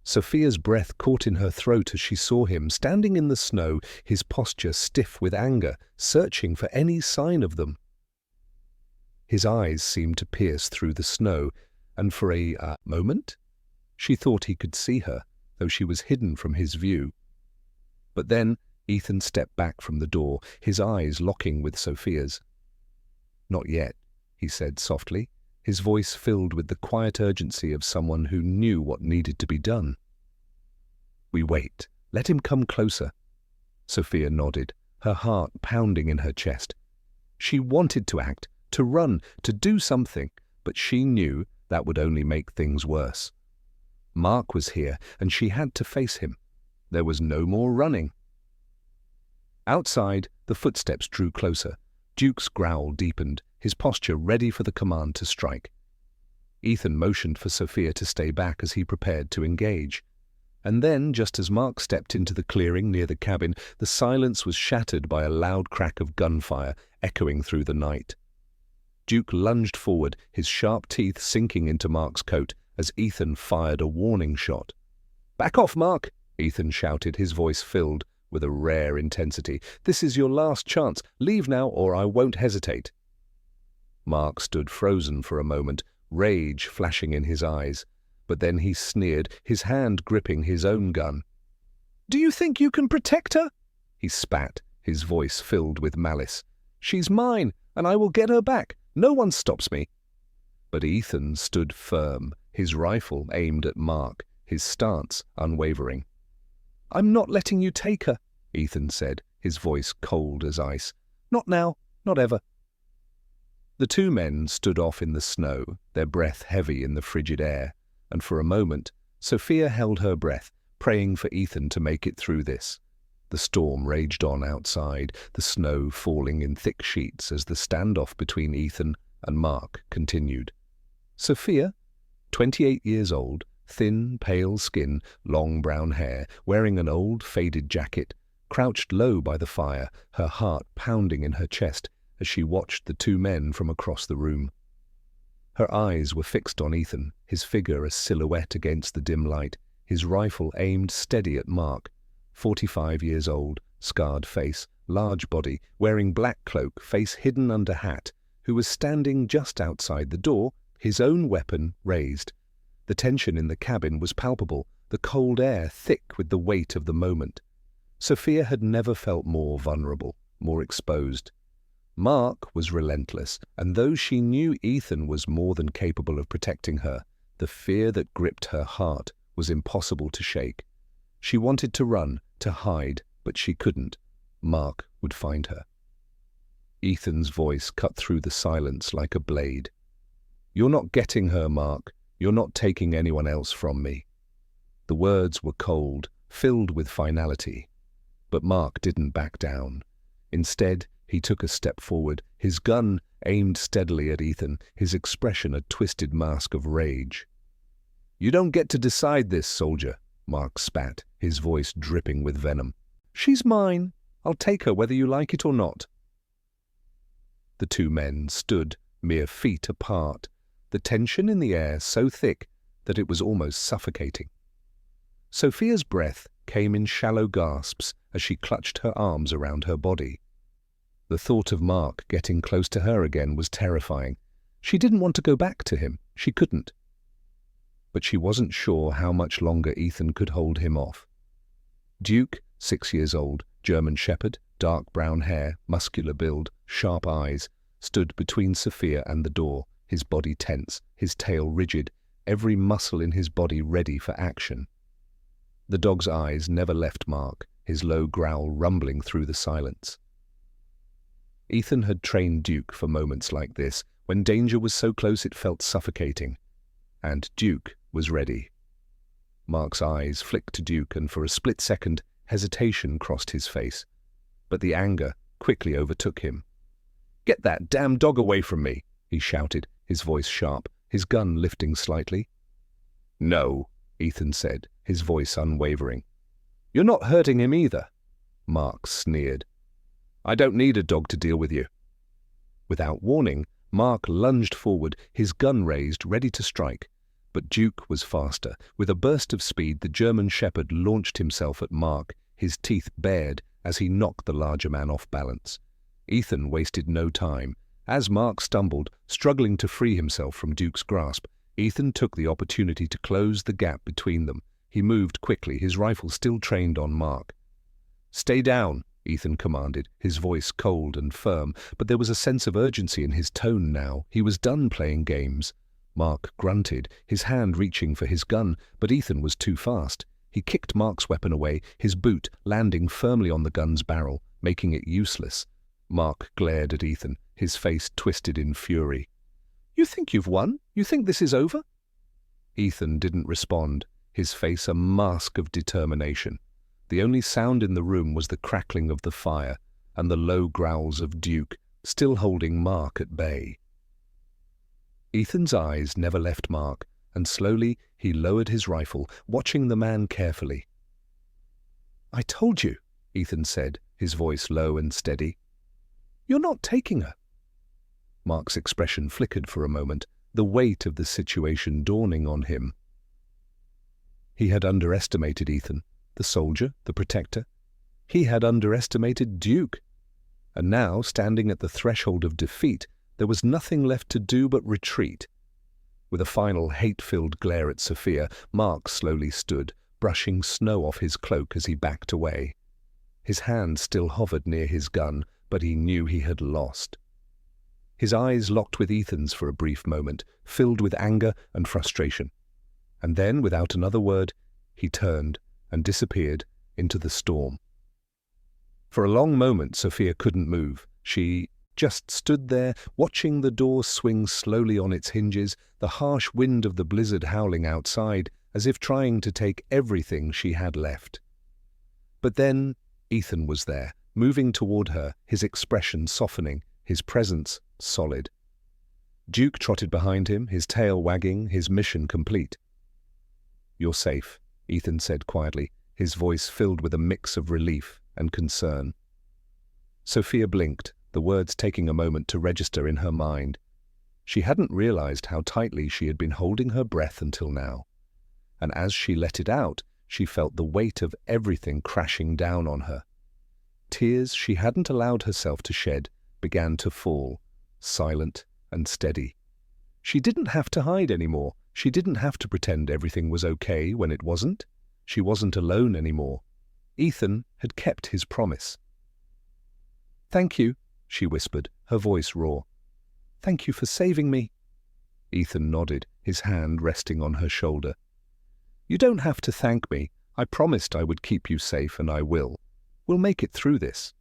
Sophia's breath caught in her throat as she saw him, standing in the snow, his posture stiff with anger, searching for any sign of them. His eyes seemed to pierce through the snow, and for a moment, she thought he could see her, though she was hidden from his view. But then Ethan stepped back from the door, his eyes locking with Sophia's. "Not yet," he said softly, his voice filled with the quiet urgency of someone who knew what needed to be done. "We wait. Let him come closer." Sophia nodded, her heart pounding in her chest. She wanted to act, to run, to do something, but she knew that would only make things worse. Mark was here, and she had to face him. There was no more running. Outside, the footsteps drew closer. Duke's growl deepened, his posture ready for the command to strike. Ethan motioned for Sophia to stay back as he prepared to engage. And then, just as Mark stepped into the clearing near the cabin, the silence was shattered by a loud crack of gunfire echoing through the night. Duke lunged forward, his sharp teeth sinking into Mark's coat as Ethan fired a warning shot. "Back off, Mark!" Ethan shouted, his voice filled with a rare intensity. "This is your last chance. Leave now, or I won't hesitate." Mark stood frozen for a moment, rage flashing in his eyes. But then he sneered, his hand gripping his own gun. "Do you think you can protect her?" He spat, his voice filled with malice. "She's mine, and I will get her back. No one stops me." But Ethan stood firm, his rifle aimed at Mark, his stance unwavering. "I'm not letting you take her," Ethan said, his voice cold as ice. "Not now, not ever." The two men stood off in the snow, their breath heavy in the frigid air, and for a moment, Sophia held her breath, praying for Ethan to make it through this. The storm raged on outside, the snow falling in thick sheets as the standoff between Ethan and Mark continued. Sophia, 28 years old, thin, pale skin, long brown hair, wearing an old, faded jacket, crouched low by the fire, her heart pounding in her chest as she watched the two men from across the room. Her eyes were fixed on Ethan, his figure a silhouette against the dim light, his rifle aimed steady at Mark, 45 years old, scarred face, large body, wearing black cloak, face hidden under hat, who was standing just outside the door, his own weapon raised. The tension in the cabin was palpable, the cold air thick with the weight of the moment. Sophia had never felt more vulnerable, more exposed. Mark was relentless, and though she knew Ethan was more than capable of protecting her, the fear that gripped her heart was impossible to shake. She wanted to run, to hide, but she couldn't. Mark would find her. Ethan's voice cut through the silence like a blade. "You're not getting her, Mark. You're not taking anyone else from me." The words were cold, filled with finality. But Mark didn't back down. Instead, he took a step forward, his gun aimed steadily at Ethan, his expression a twisted mask of rage. "You don't get to decide this, soldier," Mark spat, his voice dripping with venom. "She's mine. I'll take her whether you like it or not." The two men stood mere feet apart, the tension in the air so thick that it was almost suffocating. Sophia's breath came in shallow gasps as she clutched her arms around her body. The thought of Mark getting close to her again was terrifying. She didn't want to go back to him. She couldn't. But she wasn't sure how much longer Ethan could hold him off. Duke, 6 years old, German shepherd, dark brown hair, muscular build, sharp eyes, stood between Sophia and the door, his body tense, his tail rigid, every muscle in his body ready for action. The dog's eyes never left Mark, his low growl rumbling through the silence. Ethan had trained Duke for moments like this, when danger was so close it felt suffocating. And Duke was ready. Mark's eyes flicked to Duke, and for a split second, hesitation crossed his face. But the anger quickly overtook him. "Get that damn dog away from me!" he shouted, his voice sharp, his gun lifting slightly. "No," Ethan said, his voice unwavering. "You're not hurting him either," Mark sneered. "I don't need a dog to deal with you." Without warning, Mark lunged forward, his gun raised, ready to strike. But Duke was faster. With a burst of speed, the German shepherd launched himself at Mark, his teeth bared as he knocked the larger man off balance. Ethan wasted no time. As Mark stumbled, struggling to free himself from Duke's grasp, Ethan took the opportunity to close the gap between them. He moved quickly, his rifle still trained on Mark. "Stay down," Ethan commanded, his voice cold and firm, but there was a sense of urgency in his tone now. He was done playing games. Mark grunted, his hand reaching for his gun, but Ethan was too fast. He kicked Mark's weapon away, his boot landing firmly on the gun's barrel, making it useless. Mark glared at Ethan, his face twisted in fury. "You think you've won? You think this is over?" Ethan didn't respond, his face a mask of determination. The only sound in the room was the crackling of the fire and the low growls of Duke, still holding Mark at bay. Ethan's eyes never left Mark, and slowly he lowered his rifle, watching the man carefully. "I told you," Ethan said, his voice low and steady. "You're not taking her." Mark's expression flickered for a moment, the weight of the situation dawning on him. He had underestimated Ethan, the soldier, the protector. He had underestimated Duke. And now, standing at the threshold of defeat, there was nothing left to do but retreat. With a final hate-filled glare at Sophia, Mark slowly stood, brushing snow off his cloak as he backed away. His hand still hovered near his gun, but he knew he had lost. His eyes locked with Ethan's for a brief moment, filled with anger and frustration. And then, without another word, he turned and disappeared into the storm. For a long moment, Sophia couldn't move. She just stood there, watching the door swing slowly on its hinges, the harsh wind of the blizzard howling outside, as if trying to take everything she had left. But then Ethan was there, moving toward her, his expression softening, his presence solid. Duke trotted behind him, his tail wagging, his mission complete. "You're safe," Ethan said quietly, his voice filled with a mix of relief and concern. Sophia blinked, the words taking a moment to register in her mind. She hadn't realized how tightly she had been holding her breath until now. And as she let it out, she felt the weight of everything crashing down on her. Tears she hadn't allowed herself to shed began to fall, silent and steady. She didn't have to hide anymore. She didn't have to pretend everything was okay when it wasn't. She wasn't alone anymore. Ethan had kept his promise. "Thank you," she whispered, her voice raw. "Thank you for saving me." Ethan nodded, his hand resting on her shoulder. "You don't have to thank me. I promised I would keep you safe, and I will. We'll make it through this."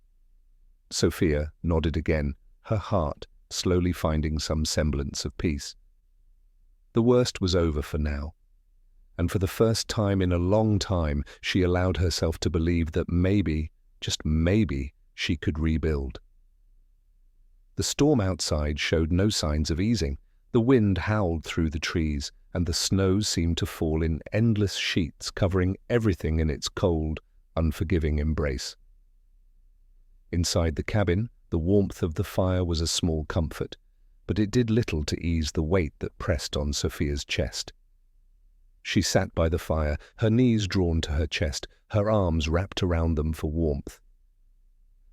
Sophia nodded again, her heart slowly finding some semblance of peace. The worst was over for now, and for the first time in a long time she allowed herself to believe that maybe, just maybe, she could rebuild. The storm outside showed no signs of easing. The wind howled through the trees, and the snow seemed to fall in endless sheets, covering everything in its cold, unforgiving embrace. Inside the cabin, the warmth of the fire was a small comfort, but it did little to ease the weight that pressed on Sophia's chest. She sat by the fire, her knees drawn to her chest, her arms wrapped around them for warmth.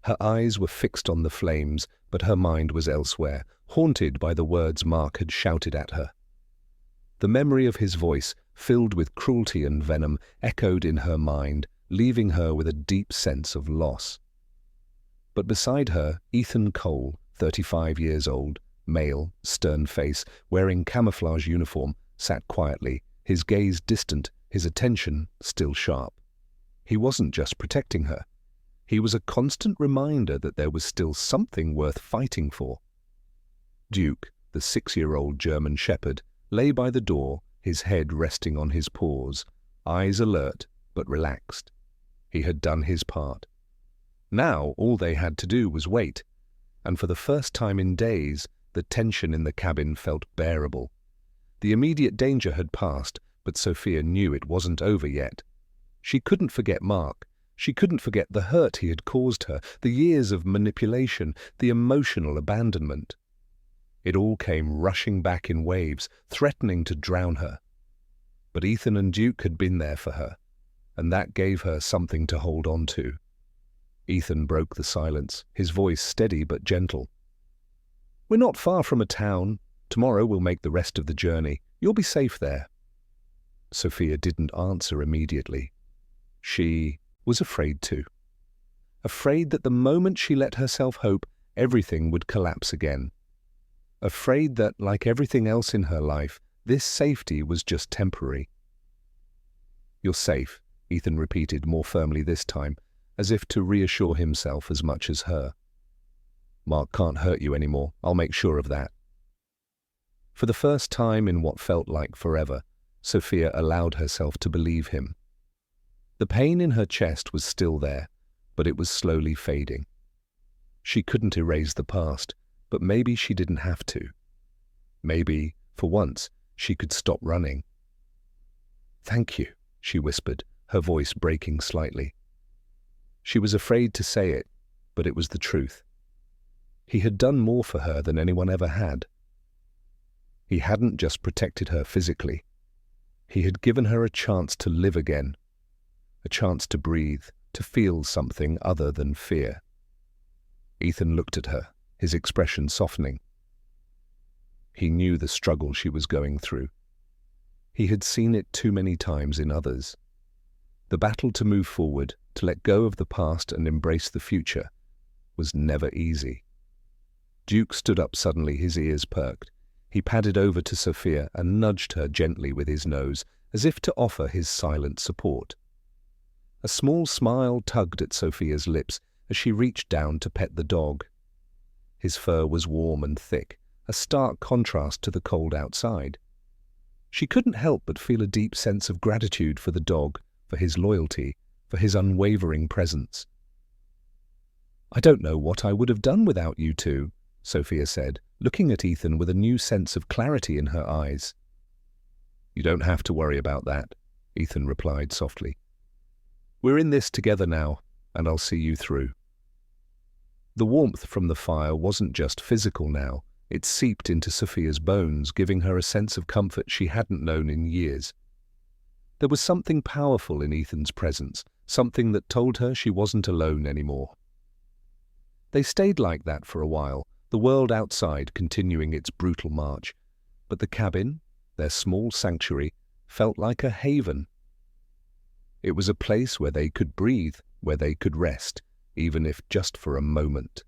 Her eyes were fixed on the flames, but her mind was elsewhere, haunted by the words Mark had shouted at her. The memory of his voice, filled with cruelty and venom, echoed in her mind, leaving her with a deep sense of loss. But beside her, Ethan Cole, 35 years old, male, stern face, wearing camouflage uniform, sat quietly, his gaze distant, his attention still sharp. He wasn't just protecting her. He was a constant reminder that there was still something worth fighting for. Duke, the 6-year-old German shepherd, lay by the door, his head resting on his paws, eyes alert but relaxed. He had done his part. Now all they had to do was wait, and for the first time in days, the tension in the cabin felt bearable. The immediate danger had passed, but Sophia knew it wasn't over yet. She couldn't forget Mark. She couldn't forget the hurt he had caused her, the years of manipulation, the emotional abandonment. It all came rushing back in waves, threatening to drown her. But Ethan and Duke had been there for her, and that gave her something to hold on to. Ethan broke the silence, his voice steady but gentle. "We're not far from a town. Tomorrow we'll make the rest of the journey. You'll be safe there." Sophia didn't answer immediately. She was afraid to. Afraid that the moment she let herself hope, everything would collapse again. Afraid that, like everything else in her life, this safety was just temporary. "You're safe," Ethan repeated more firmly this time, as if to reassure himself as much as her. "Mark can't hurt you anymore. I'll make sure of that." For the first time in what felt like forever, Sophia allowed herself to believe him. The pain in her chest was still there, but it was slowly fading. She couldn't erase the past, but maybe she didn't have to. Maybe, for once, she could stop running. "Thank you," she whispered, her voice breaking slightly. She was afraid to say it, but it was the truth. He had done more for her than anyone ever had. He hadn't just protected her physically. He had given her a chance to live again, a chance to breathe, to feel something other than fear. Ethan looked at her, his expression softening. He knew the struggle she was going through. He had seen it too many times in others. The battle to move forward, to let go of the past and embrace the future, was never easy. Duke stood up suddenly, his ears perked. He padded over to Sophia and nudged her gently with his nose, as if to offer his silent support. A small smile tugged at Sophia's lips as she reached down to pet the dog. His fur was warm and thick, a stark contrast to the cold outside. She couldn't help but feel a deep sense of gratitude for the dog, for his loyalty, for his unwavering presence. "I don't know what I would have done without you two," Sophia said, looking at Ethan with a new sense of clarity in her eyes. "You don't have to worry about that," Ethan replied softly. "We're in this together now, and I'll see you through." The warmth from the fire wasn't just physical now. It seeped into Sophia's bones, giving her a sense of comfort she hadn't known in years. There was something powerful in Ethan's presence, something that told her she wasn't alone anymore. They stayed like that for a while, the world outside continuing its brutal march, but the cabin, their small sanctuary, felt like a haven. It was a place where they could breathe, where they could rest, even if just for a moment.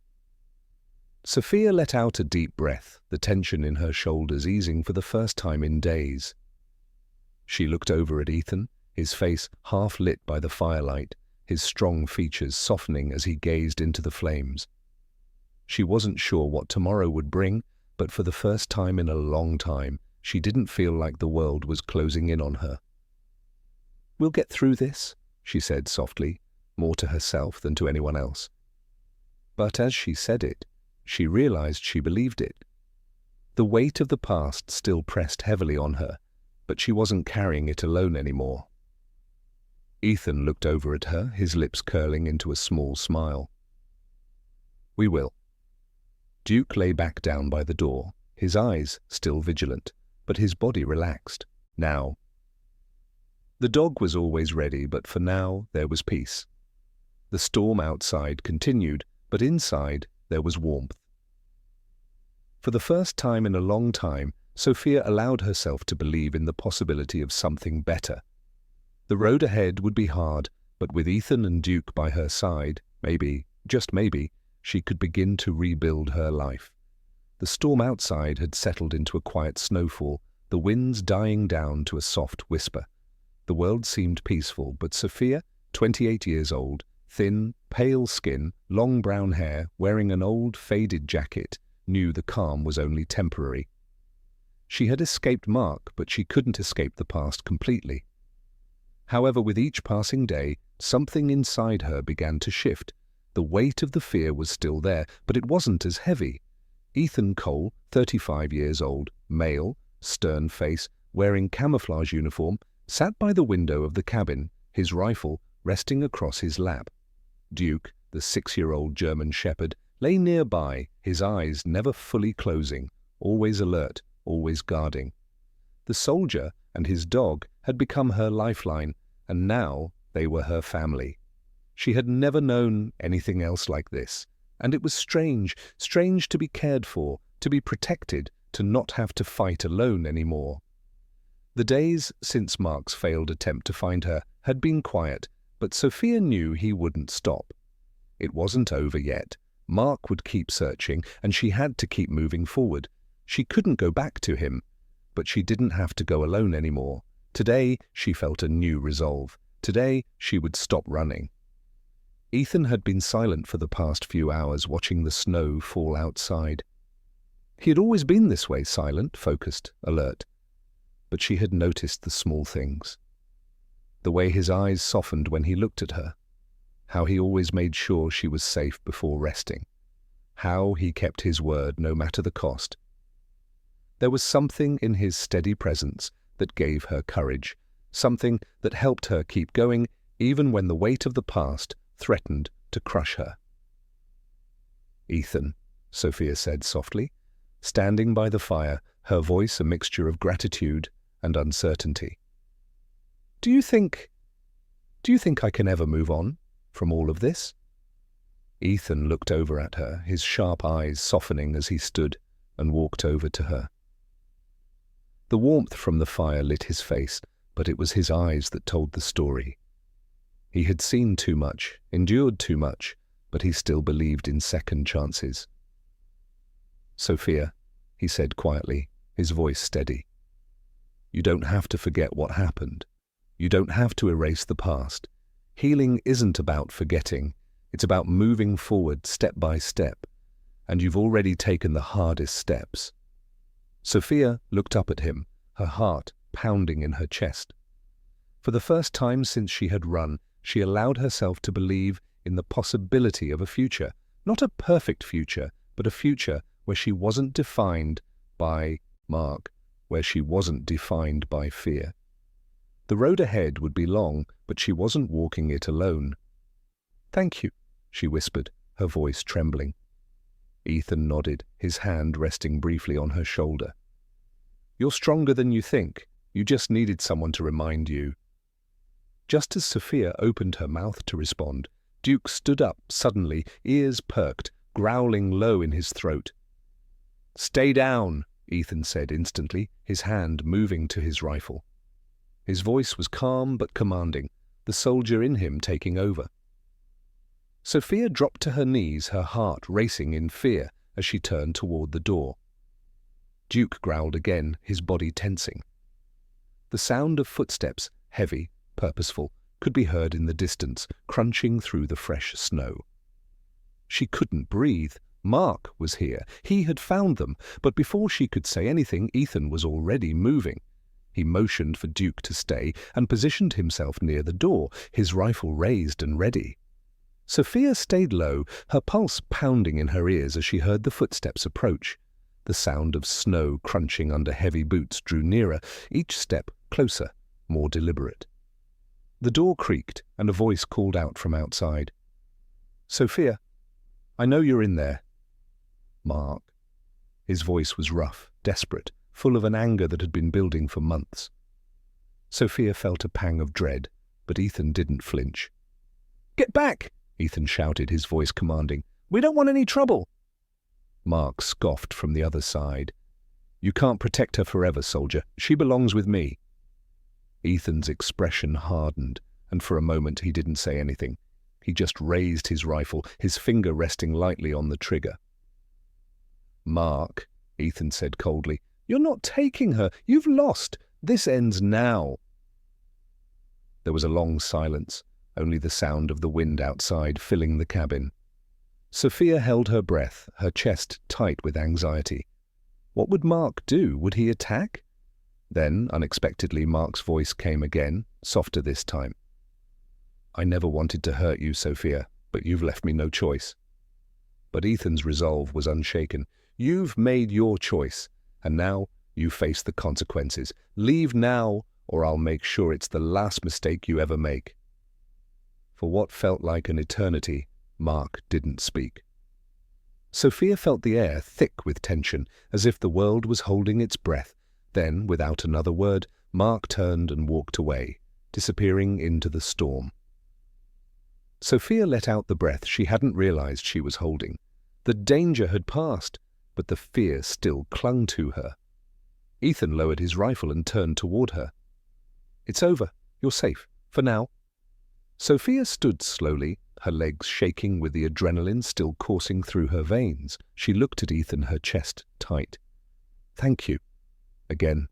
Sophia let out a deep breath, the tension in her shoulders easing for the first time in days. She looked over at Ethan, his face half lit by the firelight, his strong features softening as he gazed into the flames. She wasn't sure what tomorrow would bring, but for the first time in a long time, she didn't feel like the world was closing in on her. "We'll get through this," she said softly, more to herself than to anyone else. But as she said it, she realized she believed it. The weight of the past still pressed heavily on her, but she wasn't carrying it alone anymore. Ethan looked over at her, his lips curling into a small smile. "We will." Duke lay back down by the door, his eyes still vigilant, but his body relaxed. Now. The dog was always ready, but for now there was peace. The storm outside continued, but inside there was warmth. For the first time in a long time, Sophia allowed herself to believe in the possibility of something better. The road ahead would be hard, but with Ethan and Duke by her side, maybe, just maybe, she could begin to rebuild her life. The storm outside had settled into a quiet snowfall, the winds dying down to a soft whisper. The world seemed peaceful, but Sophia, 28 years old, thin, pale skin, long brown hair, wearing an old, faded jacket, knew the calm was only temporary. She had escaped Mark, but she couldn't escape the past completely. However, with each passing day, something inside her began to shift. The weight of the fear was still there, but it wasn't as heavy. Ethan Cole, 35 years old, male, stern face, wearing camouflage uniform, sat by the window of the cabin, his rifle resting across his lap. Duke, the 6-year-old German shepherd, lay nearby, his eyes never fully closing, always alert, always guarding. The soldier and his dog had become her lifeline, and now they were her family. She had never known anything else like this, and it was strange to be cared for, to be protected, to not have to fight alone anymore. The days since Mark's failed attempt to find her had been quiet, but Sophia knew he wouldn't stop. It wasn't over yet. Mark would keep searching, and she had to keep moving forward. She couldn't go back to him, but she didn't have to go alone anymore. Today she felt a new resolve. Today she would stop running. Ethan had been silent for the past few hours, watching the snow fall outside. He had always been this way, silent, focused, alert. But she had noticed the small things. The way his eyes softened when he looked at her. How he always made sure she was safe before resting. How he kept his word no matter the cost. There was something in his steady presence that gave her courage, something that helped her keep going even when the weight of the past threatened to crush her. "Ethan," Sophia said softly, standing by the fire, her voice a mixture of gratitude and uncertainty. Do you think I can ever move on from all of this?" Ethan looked over at her, his sharp eyes softening as he stood and walked over to her. The warmth from the fire lit his face, but it was his eyes that told the story. He had seen too much, endured too much, but he still believed in second chances. "Sophia," he said quietly, his voice steady. "You don't have to forget what happened. You don't have to erase the past. Healing isn't about forgetting. It's about moving forward step by step. And you've already taken the hardest steps." Sophia looked up at him, her heart pounding in her chest. For the first time since she had run, she allowed herself to believe in the possibility of a future. Not a perfect future, but a future where she wasn't defined by Mark, where she wasn't defined by fear. The road ahead would be long, but she wasn't walking it alone. "Thank you," she whispered, her voice trembling. Ethan nodded, his hand resting briefly on her shoulder. "You're stronger than you think. You just needed someone to remind you." Just as Sophia opened her mouth to respond, Duke stood up suddenly, ears perked, growling low in his throat. "Stay down," Ethan said instantly, his hand moving to his rifle. His voice was calm but commanding. the soldier in him taking over. Sophia dropped to her knees, her heart racing in fear as she turned toward the door. Duke growled again, his body tensing. The sound of footsteps, heavy, purposeful, could be heard in the distance, crunching through the fresh snow. She couldn't breathe. Mark was here. He had found them, but before she could say anything, Ethan was already moving. He motioned for Duke to stay and positioned himself near the door, his rifle raised and ready. Sophia stayed low, her pulse pounding in her ears as she heard the footsteps approach. The sound of snow crunching under heavy boots drew nearer, each step closer, more deliberate. The door creaked, and a voice called out from outside. "Sophia, I know you're in there." "Mark." His voice was rough, desperate, full of an anger that had been building for months. Sophia felt a pang of dread, but Ethan didn't flinch. "Get back!" Ethan shouted, his voice commanding. "We don't want any trouble." Mark scoffed from the other side. "You can't protect her forever, soldier. She belongs with me." Ethan's expression hardened, and for a moment he didn't say anything. He just raised his rifle, his finger resting lightly on the trigger. "Mark," Ethan said coldly, "you're not taking her. You've lost. This ends now." There was a long silence, only the sound of the wind outside filling the cabin. Sophia held her breath, her chest tight with anxiety. What would Mark do? Would he attack? Then, unexpectedly, Mark's voice came again, softer this time. "I never wanted to hurt you, Sophia, but you've left me no choice." But Ethan's resolve was unshaken. "You've made your choice, and now you face the consequences. Leave now, or I'll make sure it's the last mistake you ever make." For what felt like an eternity, Mark didn't speak. Sophia felt the air thick with tension, as if the world was holding its breath. Then, without another word, Mark turned and walked away, disappearing into the storm. Sophia let out the breath she hadn't realized she was holding. The danger had passed, but the fear still clung to her. Ethan lowered his rifle and turned toward her. "It's over. You're safe. For now." Sophia stood slowly, her legs shaking with the adrenaline still coursing through her veins. She looked at Ethan, her chest tight. "Thank you." Again.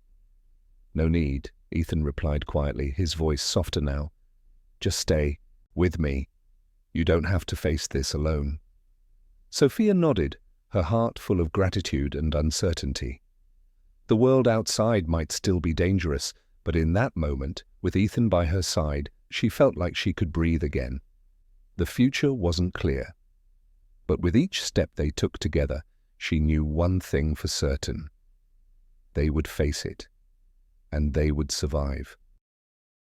"No need," Ethan replied quietly, his voice softer now. "Just stay. With me. You don't have to face this alone." Sophia nodded, her heart full of gratitude and uncertainty. The world outside might still be dangerous, but in that moment, with Ethan by her side, she felt like she could breathe again. The future wasn't clear. But with each step they took together, she knew one thing for certain. They would face it, and they would survive.